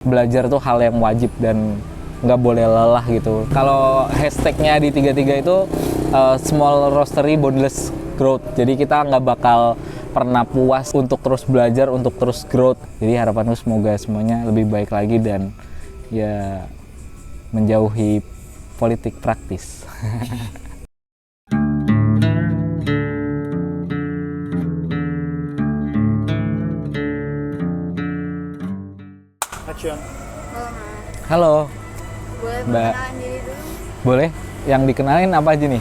Belajar tuh hal yang wajib dan nggak boleh lelah gitu. Kalau hashtagnya di 33 itu small roastery boundless growth. Jadi kita nggak bakal pernah puas untuk terus belajar, untuk terus growth. Jadi harapanku semoga semuanya lebih baik lagi dan ya menjauhi politik praktis. Action. Halo, Boleh Mbak. perkenalan diri dulu? Boleh? Yang dikenalin apa aja nih?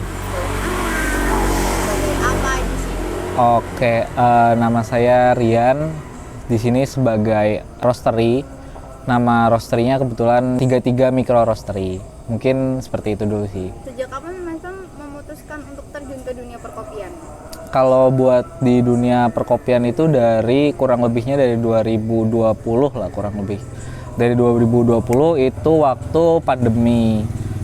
Sebagai apa di sini? Oke, nama saya Rian. Di sini sebagai roastery. Nama roasterynya kebetulan 33 Micro Roastery. Mungkin seperti itu dulu sih. Sejak kapan Mas Tom memutuskan untuk terjun ke dunia perkopian? Kalau buat di dunia perkopian itu dari kurang lebihnya dari 2020 lah kurang lebih. Dari 2020 itu waktu pandemi.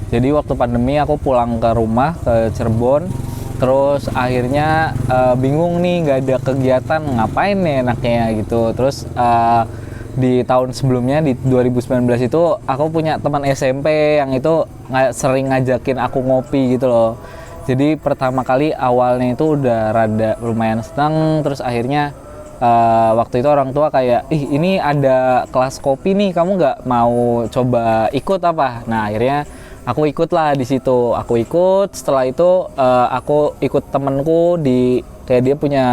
Jadi waktu pandemi aku pulang ke rumah ke Cirebon. Terus akhirnya bingung nih nggak ada kegiatan ngapain nih enaknya gitu. Terus di tahun sebelumnya di 2019 itu aku punya teman SMP yang itu sering ngajakin aku ngopi gitu loh. Jadi pertama kali awalnya itu udah rada lumayan seneng, terus akhirnya waktu itu orang tua kayak, ini ada kelas kopi nih, kamu nggak mau coba ikut apa? Nah akhirnya aku ikut lah di situ. Aku ikut, setelah itu aku ikut temenku di kayak dia punya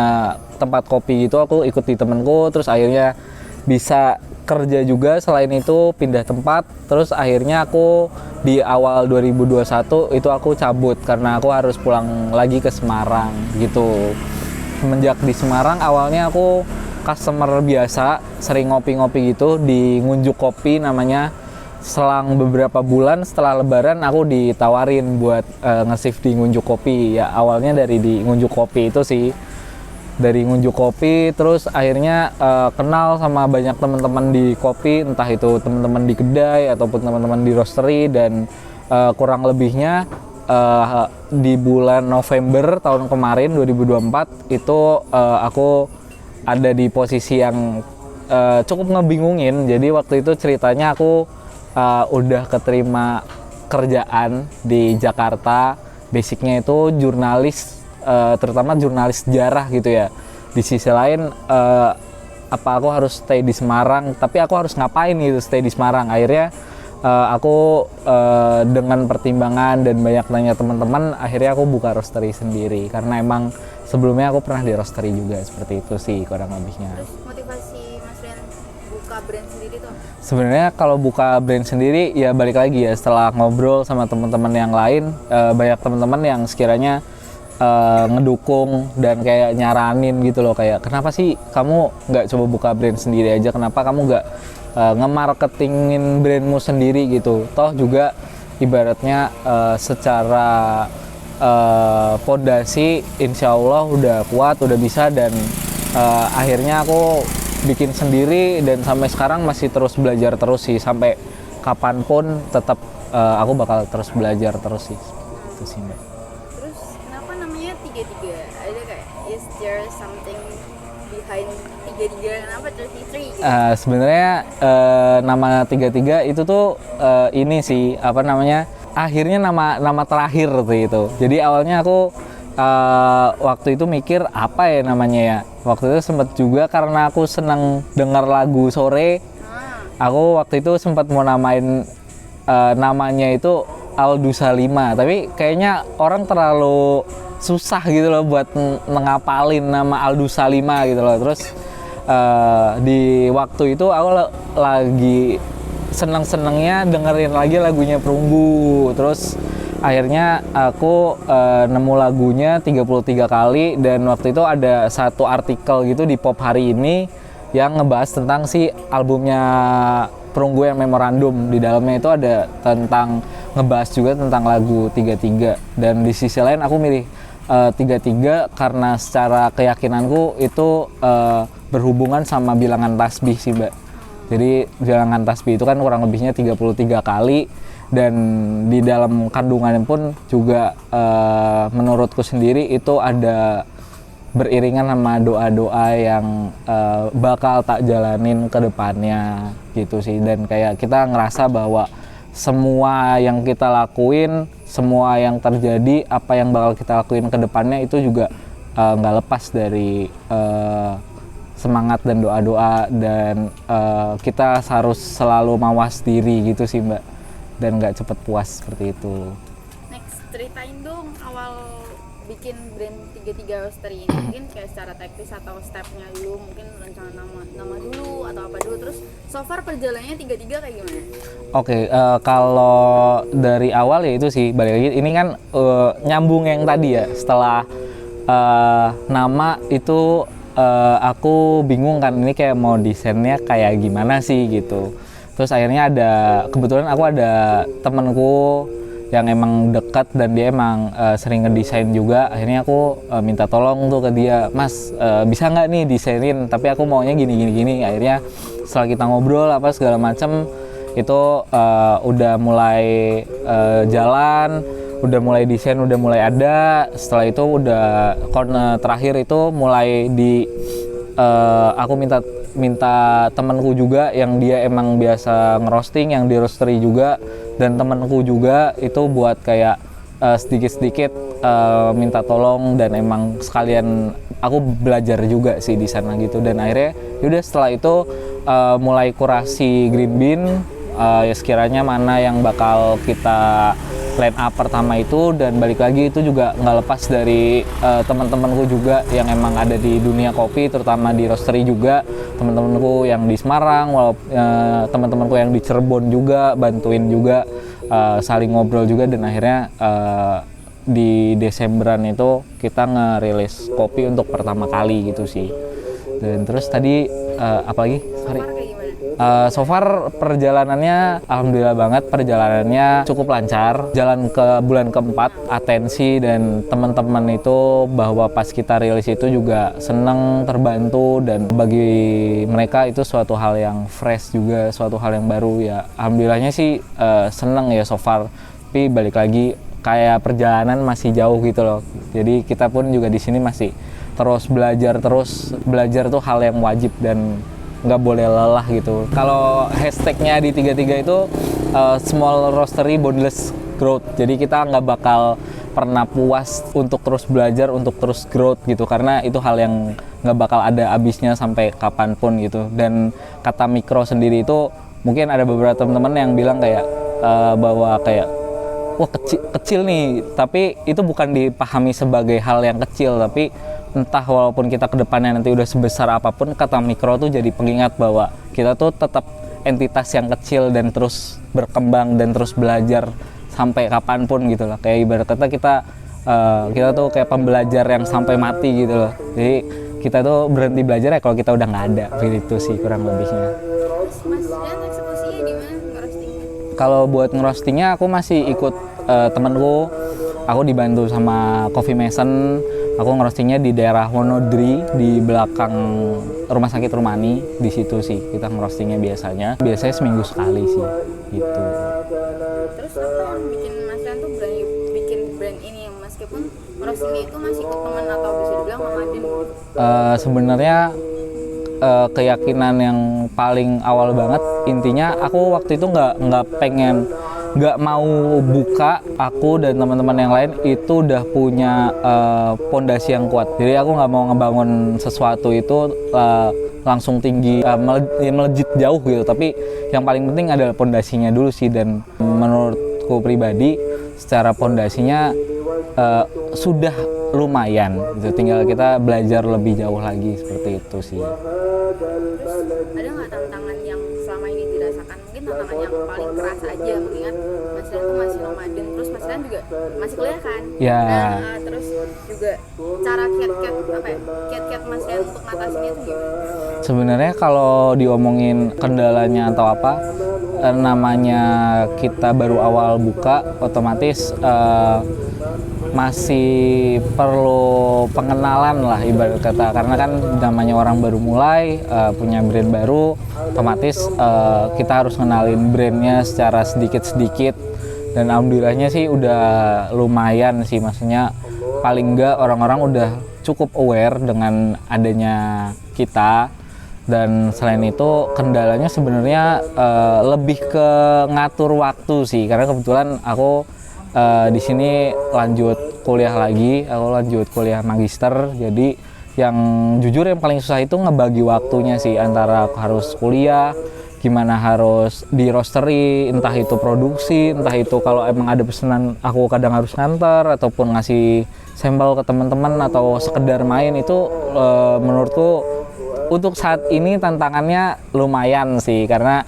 tempat kopi gitu, aku ikut di temenku, terus akhirnya bisa kerja juga. Selain itu pindah tempat, terus akhirnya aku di awal 2021 itu aku cabut karena aku harus pulang lagi ke Semarang gitu. Semenjak di Semarang awalnya aku customer biasa, sering ngopi-ngopi gitu di Ngunjuk Kopi namanya. Selang beberapa bulan setelah lebaran aku ditawarin buat nge-shift di Ngunjuk Kopi. Ya awalnya dari di Ngunjuk Kopi itu sih. Dari Ngunjuk Kopi terus akhirnya kenal sama banyak teman-teman di kopi, entah itu teman-teman di kedai ataupun teman-teman di roastery, dan kurang lebihnya di bulan November tahun kemarin 2024 itu aku ada di posisi yang cukup ngebingungin. Jadi waktu itu ceritanya aku udah keterima kerjaan di Jakarta, basicnya itu jurnalis, terutama jurnalis sejarah gitu ya. Di sisi lain apa aku harus stay di Semarang, tapi aku harus ngapain gitu stay di Semarang. Akhirnya aku dengan pertimbangan dan banyak nanya teman-teman, akhirnya aku buka roastery sendiri karena emang sebelumnya aku pernah di roastery juga. Seperti itu sih kurang lebihnya. Terus motivasi Mas Rian buka brand sendiri tuh? Sebenarnya kalau buka brand sendiri ya balik lagi ya, setelah ngobrol sama teman-teman yang lain, banyak teman-teman yang sekiranya ngedukung dan kayak nyaranin gitu loh, kayak kenapa sih kamu nggak coba buka brand sendiri aja, kenapa kamu nggak nge-marketingin brandmu sendiri gitu, toh juga ibaratnya secara fondasi insya Allah udah kuat, udah bisa, dan akhirnya aku bikin sendiri dan sampai sekarang masih terus belajar terus sih, sampai kapanpun tetap aku bakal terus belajar terus sih. Itu sih Mbak. Terus kenapa namanya 33? Ada kayak, is there something behind 33? Kenapa 33 gitu? Sebenarnya nama 33 itu tuh ini sih apa namanya, akhirnya nama terakhir tuh itu. Jadi awalnya aku waktu itu mikir apa ya namanya ya. Waktu itu sempet juga karena aku seneng denger lagu sore. Aku waktu itu sempat mau namain namanya itu Aldu Salima, tapi kayaknya orang terlalu susah gitu loh buat ngapalin nama Aldu Salima gitu loh. Terus di waktu itu aku lagi seneng-senengnya dengerin lagi lagunya Perunggu. Terus akhirnya aku nemu lagunya 33 kali, dan waktu itu ada satu artikel gitu di Pop Hari Ini yang ngebahas tentang si albumnya Perunggu yang memorandum. Di dalamnya itu ada tentang ngebahas juga tentang lagu 33, dan di sisi lain aku milih 33 karena secara keyakinanku itu berhubungan sama bilangan tasbih sih Mbak. Jadi bilangan tasbih itu kan kurang lebihnya 33 kali, dan di dalam kandungannya pun juga menurutku sendiri itu ada beriringan sama doa-doa yang bakal tak jalanin ke depannya gitu sih. Dan kayak kita ngerasa bahwa semua yang kita lakuin, semua yang terjadi, apa yang bakal kita lakuin ke depannya itu juga nggak lepas dari semangat dan doa-doa, dan kita harus selalu mawas diri gitu sih Mbak, dan nggak cepet puas seperti itu. Next, ceritain dong awal bikin brand 33 Roastery ini, mungkin kayak secara teknis atau stepnya dulu, mungkin rencana nama dulu atau apa dulu, terus so far perjalanannya 33 kayak gimana? Oke, kalau dari awal ya itu sih balik lagi, ini kan nyambung yang tadi ya, setelah nama itu aku bingung kan, ini kayak mau desainnya kayak gimana sih gitu. Terus akhirnya kebetulan aku ada temenku yang emang dekat dan dia emang sering ngedesain juga. Akhirnya aku minta tolong tuh ke dia, Mas bisa nggak nih desainin, tapi aku maunya gini. Akhirnya setelah kita ngobrol apa segala macam itu udah mulai jalan, udah mulai desain, udah mulai ada. Setelah itu udah terakhir itu mulai aku minta temanku juga yang dia emang biasa ngerosting, yang di roastery juga, dan temanku juga itu buat kayak sedikit-sedikit minta tolong, dan emang sekalian aku belajar juga sih di sana gitu. Dan akhirnya yaudah setelah itu mulai kurasi green bean, ya sekiranya mana yang bakal kita line up pertama itu. Dan balik lagi itu juga nggak lepas dari teman-temanku juga yang emang ada di dunia kopi, terutama di roastery juga, teman-temanku yang di Semarang, teman-temanku yang di Cirebon juga bantuin juga, saling ngobrol juga. Dan akhirnya di Desemberan itu kita ngerilis kopi untuk pertama kali gitu sih. Dan terus tadi apalagi? Sorry. So far perjalanannya alhamdulillah banget, perjalanannya cukup lancar. Jalan ke bulan keempat, atensi dan teman-teman itu bahwa pas kita rilis itu juga seneng, terbantu, dan bagi mereka itu suatu hal yang fresh juga, suatu hal yang baru ya. Alhamdulillahnya sih seneng ya so far. Tapi balik lagi kayak perjalanan masih jauh gitu loh. Jadi kita pun juga di sini masih terus belajar tuh hal yang wajib dan nggak boleh lelah gitu. Kalau hashtagnya di 33 itu small roastery boundless growth. Jadi kita nggak bakal pernah puas untuk terus belajar, untuk terus growth gitu, karena itu hal yang nggak bakal ada habisnya sampai kapanpun gitu. Dan kata mikro sendiri itu mungkin ada beberapa teman-teman yang bilang kayak bahwa kayak wah kecil nih, tapi itu bukan dipahami sebagai hal yang kecil, tapi entah walaupun kita kedepannya nanti udah sebesar apapun, kata mikro tuh jadi pengingat bahwa kita tuh tetap entitas yang kecil dan terus berkembang dan terus belajar sampai kapanpun gitu loh. Kayak ibarat kata kita tuh kayak pembelajar yang sampai mati gitu loh. Jadi kita tuh berhenti belajar ya kalau kita udah nggak ada. Itu sih kurang lebihnya. Mas Dan eksekusinya di mana ngerostingnya? Kalau buat ngerostingnya aku masih ikut temenku. Aku dibantu sama Coffee Mason. Aku ngerostingnya di daerah Wonodri, di belakang Rumah Sakit Rumani. Di situ sih kita ngerostingnya biasanya seminggu sekali sih gitu. Terus apa yang bikin Mas Dan tuh berani bikin brand ini, meskipun ngerostingnya itu masih ikut teman atau bisa dibilang nomaden? Sebenarnya keyakinan yang paling awal banget, intinya aku waktu itu nggak mau buka, aku dan teman-teman yang lain itu udah punya pondasi yang kuat. Jadi aku nggak mau ngebangun sesuatu itu langsung tinggi, melejit jauh gitu. Tapi yang paling penting adalah pondasinya dulu sih. Dan menurutku pribadi, secara pondasinya sudah lumayan gitu. Tinggal kita belajar lebih jauh lagi, seperti itu sih. Terus ada nggak tantangan yang selama ini dirasakan? Mungkin tantangan yang paling keras aja, mengingat Mas Dan tuh masih nomaden, terus Mas Dan juga masih kuliah kan? Ya. Nah, terus juga cara kiat-kiat Mas Dan untuk ngatasinnya itu gimana? Sebenarnya kalau diomongin kendalanya atau apa, namanya kita baru awal buka, otomatis masih perlu pengenalan lah ibarat kata, karena kan namanya orang baru mulai punya brand baru, otomatis kita harus ngenalin brandnya secara sedikit-sedikit. Dan alhamdulillahnya sih udah lumayan sih, maksudnya paling enggak orang-orang udah cukup aware dengan adanya kita. Dan selain itu kendalanya sebenarnya lebih ke ngatur waktu sih, karena kebetulan aku di sini lanjut kuliah lagi, aku lanjut kuliah magister. Jadi yang jujur yang paling susah itu ngebagi waktunya sih, antara harus kuliah, gimana harus di roastery, entah itu produksi, entah itu kalau emang ada pesanan aku kadang harus nganter ataupun ngasih sampel ke teman-teman atau sekedar main. Itu menurutku untuk saat ini tantangannya lumayan sih, karena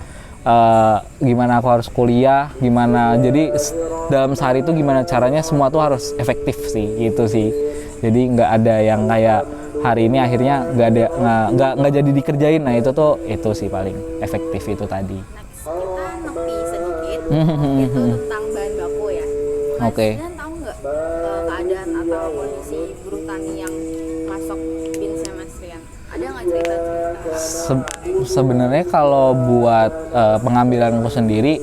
gimana aku harus kuliah, gimana jadi dalam sehari itu gimana caranya semua tuh harus efektif sih, gitu sih. Jadi nggak ada yang kayak hari ini akhirnya nggak jadi dikerjain. Nah itu sih paling efektif itu tadi. Next kita nepi sedikit itu tentang bahan baku ya. Oke. Kalian tahu nggak keadaan atau kondisi buruh tani yang masuk BIN Mas Rian? Ada nggak cerita-cerita? Sebenarnya kalau buat pengambilanku sendiri,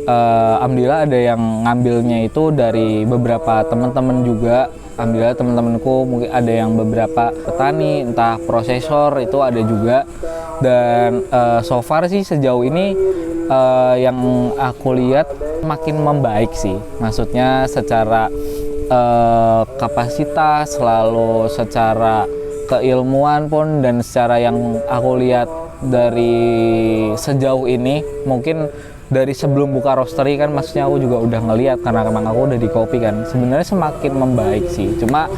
alhamdulillah ada yang ngambilnya itu dari beberapa teman-teman juga. Alhamdulillah teman-temanku mungkin ada yang beberapa petani, entah prosesor itu ada juga. Dan so far sih sejauh ini yang aku lihat makin membaik sih. Maksudnya secara kapasitas, lalu secara keilmuan pun, dan secara yang aku lihat dari sejauh ini, mungkin dari sebelum buka roastery kan, maksudnya aku juga udah ngelihat karena emang aku udah di kopi kan, sebenarnya semakin membaik sih. Cuma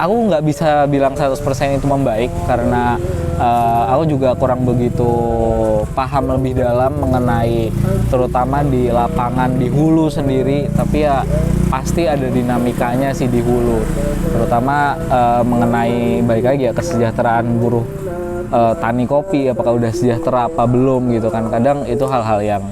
aku nggak bisa bilang 100% itu membaik karena aku juga kurang begitu paham lebih dalam mengenai terutama di lapangan di hulu sendiri. Tapi ya pasti ada dinamikanya sih di hulu, terutama mengenai balik lagi ya kesejahteraan buruh tani kopi, apakah udah sejahtera apa belum gitu kan. Kadang itu hal-hal yang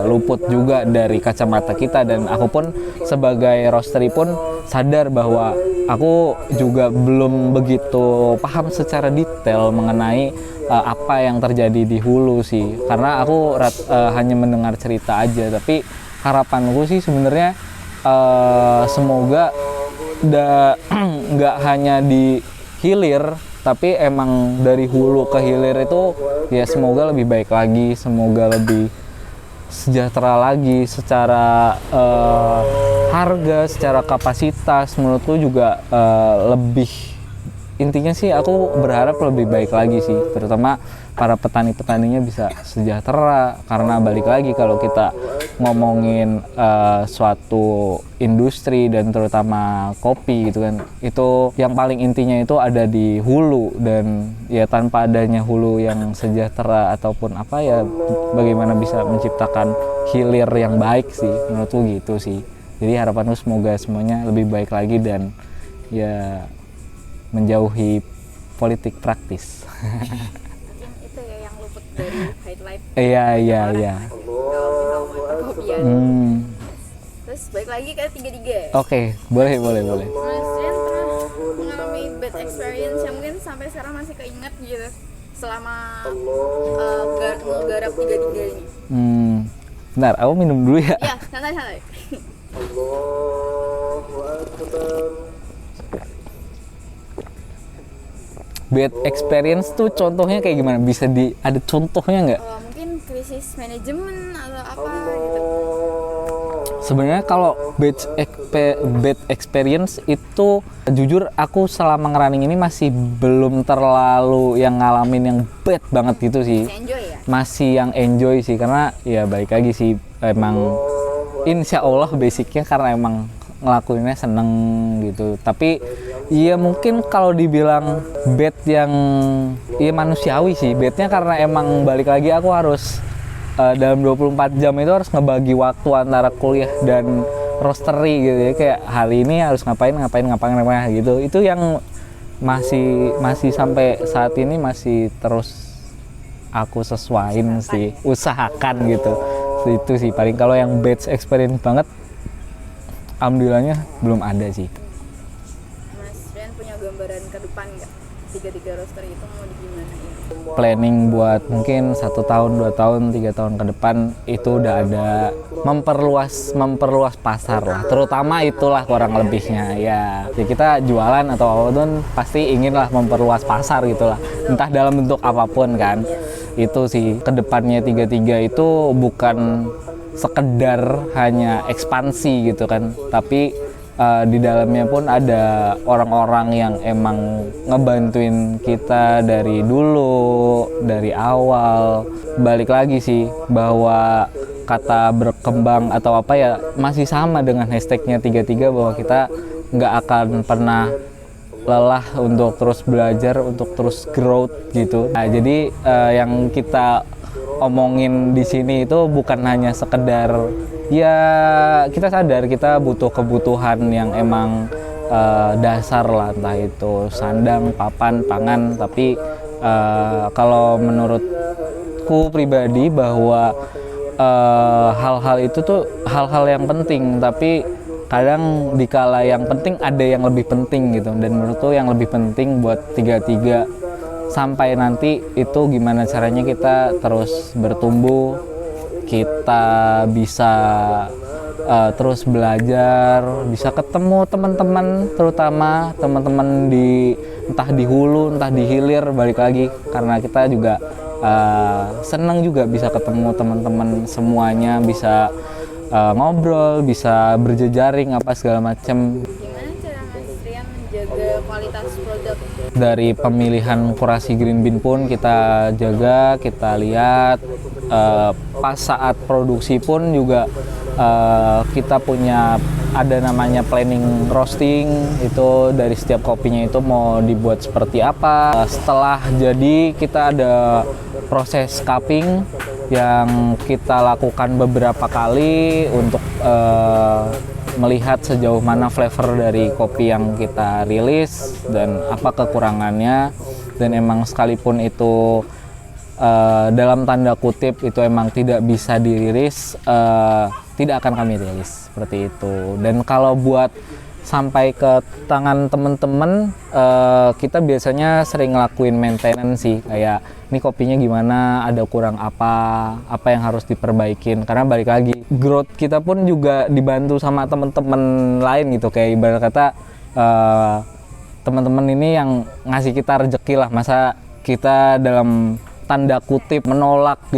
luput juga dari kacamata kita, dan aku pun sebagai roastery pun sadar bahwa aku juga belum begitu paham secara detail mengenai apa yang terjadi di hulu sih, karena aku hanya mendengar cerita aja. Tapi harapanku sih sebenarnya semoga nggak hanya di hilir, tapi emang dari hulu ke hilir itu ya semoga lebih baik lagi, semoga lebih sejahtera lagi secara harga, secara kapasitas. Menurutku juga lebih, intinya sih aku berharap lebih baik lagi sih, terutama para petani-petaninya bisa sejahtera. Karena balik lagi kalau kita ngomongin suatu industri dan terutama kopi gitu kan, itu yang paling intinya itu ada di hulu. Dan ya tanpa adanya hulu yang sejahtera ataupun apa ya, bagaimana bisa menciptakan hilir yang baik sih, menurutku gitu sih. Jadi harapanku semoga semuanya lebih baik lagi dan ya menjauhi politik praktis. Mungkin itu ya yang luput dari highlight. Iya. Terus balik lagi ke 33. Oke, boleh. Mas Rian pernah mengalami bad experience yang mungkin sampai sekarang masih keinget gitu selama ngegarap 33 ini? Bentar, aku minum dulu ya. Iya, santai. Bad experience tuh contohnya kayak gimana? Bisa ada contohnya nggak? Mungkin krisis manajemen atau apa gitu. Sebenarnya kalau bad experience itu jujur aku selama ngerunning ini masih belum terlalu yang ngalamin yang bad banget gitu sih. Masih enjoy ya? Masih yang enjoy sih, karena ya balik lagi sih emang insya Allah basicnya karena emang ngelakuinnya seneng gitu. Tapi iya mungkin kalau dibilang bad yang iya manusiawi sih badnya, karena emang balik lagi aku harus dalam 24 jam itu harus ngebagi waktu antara kuliah dan roastery gitu ya. Kayak hari ini harus ngapain gitu. Itu yang masih sampai saat ini masih terus aku sesuaiin sih, usahakan gitu. Itu sih paling. Kalau yang bad experience banget alhamdulillahnya belum ada sih. Mas Rian punya gambaran ke depan nggak di 3 roastery itu mau digimanain? Planning buat mungkin 1 tahun, 2 tahun, 3 tahun ke depan itu udah ada memperluas pasar lah, terutama itulah kurang lebihnya ya. Ya kita jualan atau apapun pasti inginlah memperluas pasar gitulah, entah dalam bentuk apapun kan. Itu sih kedepannya 33 itu bukan sekedar hanya ekspansi gitu kan, tapi di dalamnya pun ada orang-orang yang emang ngebantuin kita dari dulu, dari awal. Balik lagi sih bahwa kata berkembang atau apa ya masih sama dengan hashtagnya 33, bahwa kita nggak akan pernah lelah untuk terus belajar, untuk terus growth gitu. Nah, jadi yang kita omongin di sini itu bukan hanya sekedar ya kita sadar kita butuh kebutuhan yang emang dasar lah, entah itu sandang, papan, pangan, tapi kalau menurutku pribadi bahwa hal-hal itu tuh hal-hal yang penting, tapi kadang dikala yang penting ada yang lebih penting gitu. Dan menurutku yang lebih penting buat 33 sampai nanti itu gimana caranya kita terus bertumbuh, kita bisa terus belajar, bisa ketemu teman-teman, terutama teman-teman di entah di hulu entah di hilir. Balik lagi karena kita juga senang juga bisa ketemu teman-teman semuanya, bisa ngobrol, bisa berjejaring apa segala macam. Gimana cara Mas Rian menjaga kualitas produk? Dari pemilihan kurasi green bean pun kita jaga, kita lihat pas saat produksi pun juga kita punya ada namanya planning roasting, itu dari setiap kopinya itu mau dibuat seperti apa. Setelah jadi kita ada proses cupping yang kita lakukan beberapa kali untuk melihat sejauh mana flavor dari kopi yang kita rilis dan apa kekurangannya. Dan emang sekalipun itu dalam tanda kutip itu emang tidak bisa dirilis, tidak akan kami rilis seperti itu. Dan kalau buat sampai ke tangan temen-temen, kita biasanya sering ngelakuin maintenance sih, kayak ini kopinya gimana, ada kurang apa yang harus diperbaikin. Karena balik lagi, growth kita pun juga dibantu sama temen-temen lain gitu, kayak ibarat kata teman-teman ini yang ngasih kita rezeki lah. Masa kita dalam tanda kutip menolak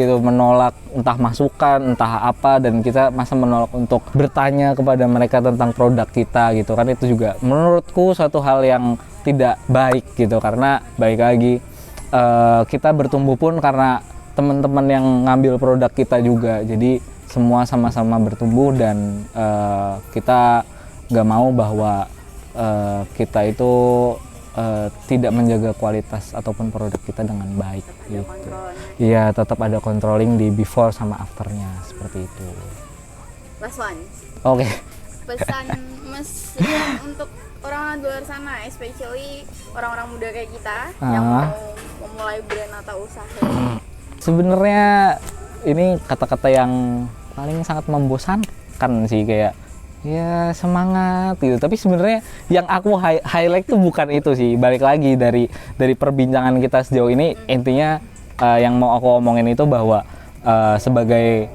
entah masukan, entah apa, dan kita masa menolak untuk bertanya kepada mereka tentang produk kita gitu kan. Itu juga menurutku suatu hal yang tidak baik gitu, karena baik lagi kita bertumbuh pun karena teman-teman yang ngambil produk kita juga. Jadi semua sama-sama bertumbuh, dan kita gak mau bahwa kita itu tidak menjaga kualitas ataupun produk kita dengan baik gitu. Iya, tetap ada controlling di before sama afternya seperti itu. Last one. Oke. Pesan Mas Rian untuk orang-orang di luar sana, especially orang-orang muda kayak kita yang mau memulai brand atau usaha. Sebenarnya ini kata-kata yang paling sangat membosankan sih, kayak ya semangat gitu. Tapi sebenarnya yang aku highlight tuh bukan itu sih. Balik lagi dari perbincangan kita sejauh ini, intinya yang mau aku omongin itu bahwa sebagai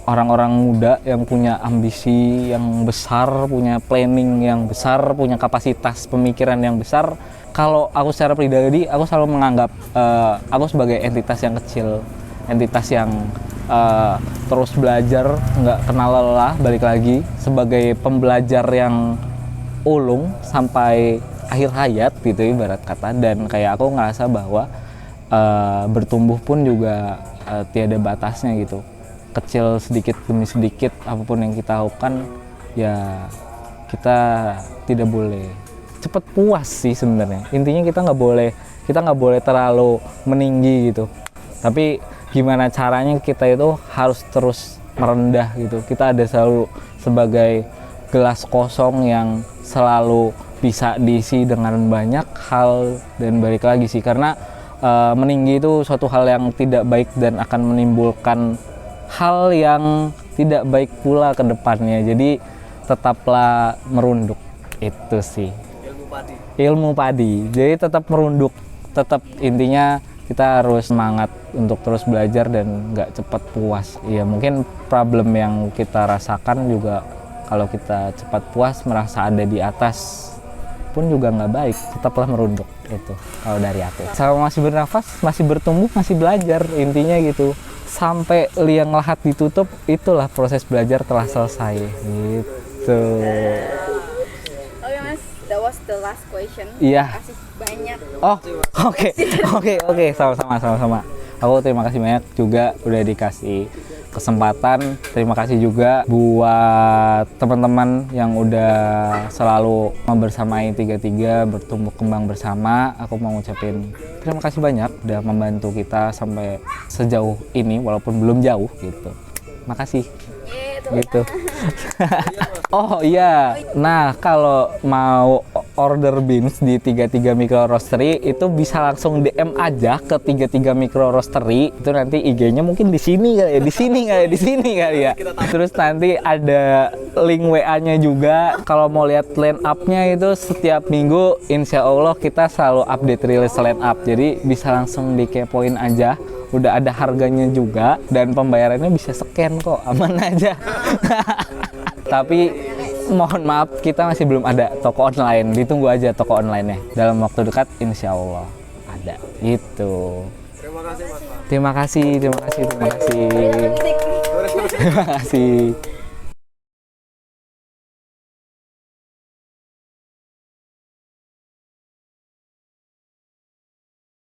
orang-orang muda yang punya ambisi yang besar, punya planning yang besar, punya kapasitas pemikiran yang besar, kalau aku secara pribadi aku selalu menganggap aku sebagai entitas yang kecil, entitas yang terus belajar, nggak kenal lelah. Balik lagi sebagai pembelajar yang ulung sampai akhir hayat gitu ibarat kata. Dan kayak aku ngerasa bahwa bertumbuh pun juga tiada batasnya gitu. Kecil sedikit demi sedikit apapun yang kita lakukan, ya kita tidak boleh cepet puas sih sebenarnya. Intinya kita nggak boleh terlalu meninggi gitu. Tapi gimana caranya kita itu harus terus merendah gitu. Kita ada selalu sebagai gelas kosong yang selalu bisa diisi dengan banyak hal. Dan balik lagi sih, karena meninggi itu suatu hal yang tidak baik dan akan menimbulkan hal yang tidak baik pula ke depannya. Jadi tetaplah merunduk, itu sih ilmu padi. Jadi tetap merunduk tetap intinya kita harus semangat untuk terus belajar dan nggak cepat puas. Ya mungkin problem yang kita rasakan juga kalau kita cepat puas merasa ada di atas pun juga nggak baik, tetaplah merunduk itu kalau dari aku. Sama masih bernafas, masih bertumbuh, masih belajar, intinya gitu. Sampai liang lahat ditutup, itulah proses belajar telah selesai gitu. Oke Mas, that was the last question. Iya. Terima kasih banyak. Oh, oke, sama-sama. Aku terima kasih banyak juga udah dikasih kesempatan. Terima kasih juga buat teman-teman yang udah selalu membersamai 33 bertumbuh kembang bersama. Aku mau ngucapin terima kasih banyak udah membantu kita sampai sejauh ini walaupun belum jauh gitu. Makasih. Gitu. Oh iya. Nah, kalau mau order beans di 33 Micro Roastery itu bisa langsung DM aja ke 33 Micro Roastery. Itu nanti IG-nya mungkin di sini kali ya, di sini kali ya. Terus nanti ada link WA-nya juga. Kalau mau lihat line up-nya itu setiap minggu insya Allah kita selalu update rilis line up. Jadi bisa langsung dikepoin aja. Udah ada harganya juga dan pembayarannya bisa scan kok, aman aja. Tapi mohon maaf kita masih belum ada toko online, ditunggu aja toko online-nya. Dalam waktu dekat insya Allah ada. Itu. Terima kasih Mas. Terima kasih. Terima kasih.